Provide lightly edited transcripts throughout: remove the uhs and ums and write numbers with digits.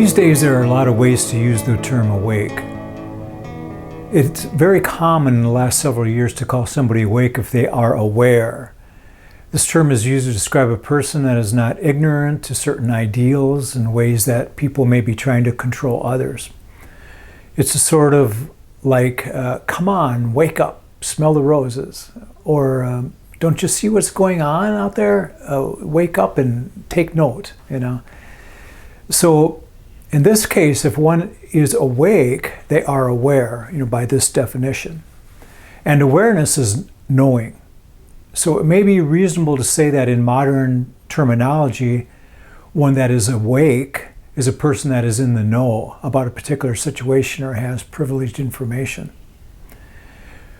These days there are a lot of ways to use the term awake. It's very common in the last several years to call somebody awake if they are aware. This term is used to describe a person that is not ignorant to certain ideals and ways that people may be trying to control others. It's a sort of like, come on, wake up, smell the roses, or don't you see what's going on out there? Wake up and take note, So in this case, if one is awake, they are aware, by this definition. And awareness is knowing. So it may be reasonable to say that in modern terminology, one that is awake is a person that is in the know about a particular situation or has privileged information.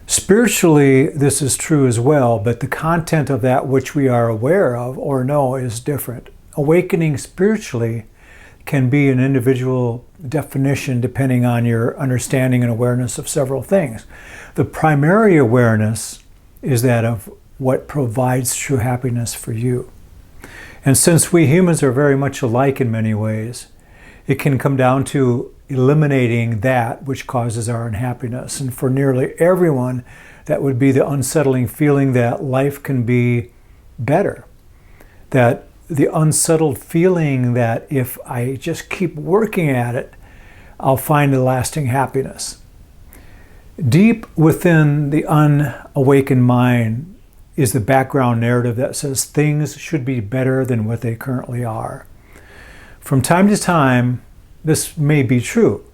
Spiritually, this is true as well, but the content of that which we are aware of or know is different. Awakening spiritually can be an individual definition depending on your understanding and awareness of several things. The primary awareness is that of what provides true happiness for you. And since we humans are very much alike in many ways, it can come down to eliminating that which causes our unhappiness. And for nearly everyone, that would be the unsettling feeling that life can be better. That the unsettled feeling that if I just keep working at it, I'll find a lasting happiness. Deep within the unawakened mind is the background narrative that says things should be better than what they currently are. From time to time, this may be true.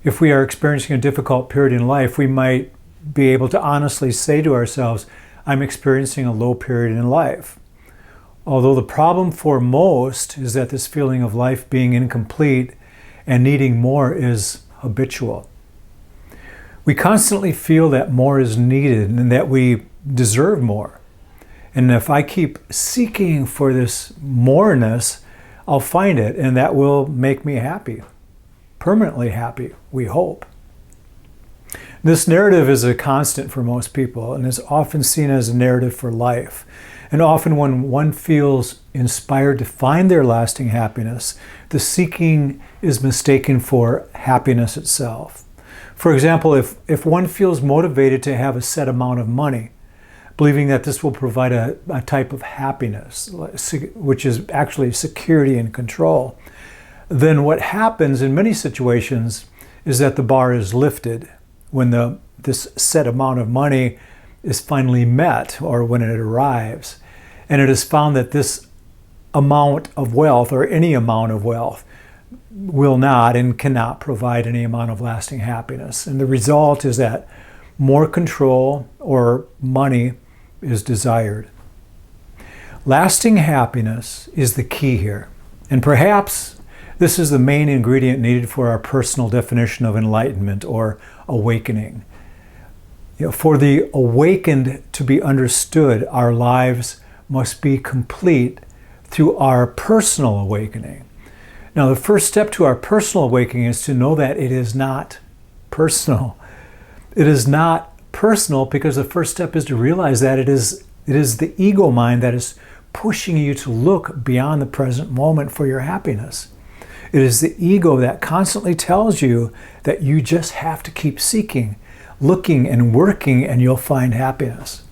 If we are experiencing a difficult period in life, we might be able to honestly say to ourselves, I'm experiencing a low period in life. Although the problem for most is that this feeling of life being incomplete and needing more is habitual. We constantly feel that more is needed and that we deserve more. And if I keep seeking for this moreness, I'll find it, and that will make me happy, permanently happy, we hope. This narrative is a constant for most people and is often seen as a narrative for life. And often when one feels inspired to find their lasting happiness, the seeking is mistaken for happiness itself. For example, if one feels motivated to have a set amount of money, believing that this will provide a type of happiness, which is actually security and control, then what happens in many situations is that the bar is lifted when this set amount of money is finally met or when it arrives. And it is found that this amount of wealth or any amount of wealth will not and cannot provide any amount of lasting happiness. And the result is that more control or money is desired. Lasting happiness is the key here. And perhaps this is the main ingredient needed for our personal definition of enlightenment or awakening. For the awakened to be understood, our lives must be complete through our personal awakening. Now, the first step to our personal awakening is to know that it is not personal. It is not personal because the first step is to realize that it is the ego mind that is pushing you to look beyond the present moment for your happiness. It is the ego that constantly tells you that you just have to keep seeking, looking and working, and you'll find happiness.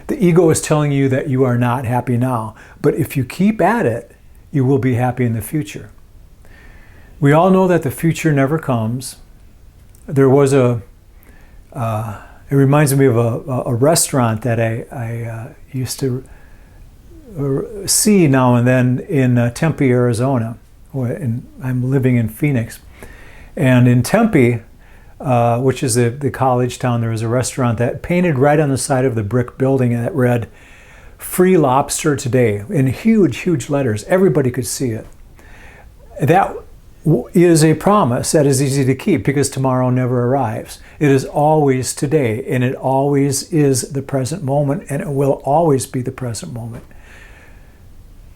The ego is telling you that you are not happy now, but if you keep at it, you will be happy in the future. We all know that the future never comes. There was it reminds me of a restaurant that I used to see now and then in Tempe, Arizona. I'm living in Phoenix. And in Tempe, which is the college town, there was a restaurant that painted right on the side of the brick building that read, "Free lobster today," in huge, huge letters. Everybody could see it. That is a promise that is easy to keep because tomorrow never arrives. It is always today, and it always is the present moment, and it will always be the present moment.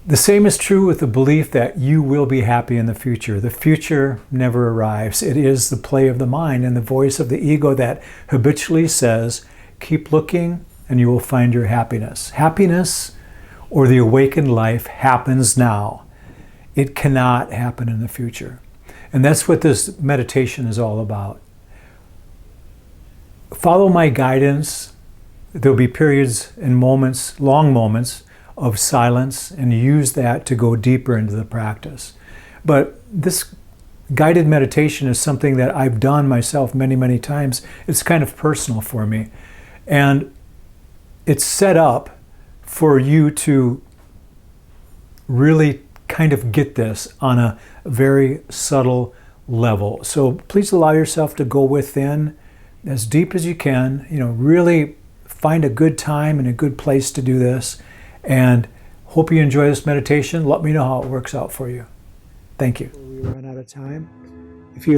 The same is true with the belief that you will be happy in the future. The future never arrives. It is the play of the mind and the voice of the ego that habitually says, keep looking and you will find your happiness. Happiness, or the awakened life, happens now. it cannot happen in the future. And that's what this meditation is all about. Follow my guidance. There'll be periods and moments, long moments of silence, and use that to go deeper into the practice. But this guided meditation is something that I've done myself many, many times. It's kind of personal for me. And it's set up for you to really kind of get this on a very subtle level. So please allow yourself to go within as deep as you can, really find a good time and a good place to do this. And hope you enjoy this meditation. Let me know how it works out for you. Thank you. We run out of time. If you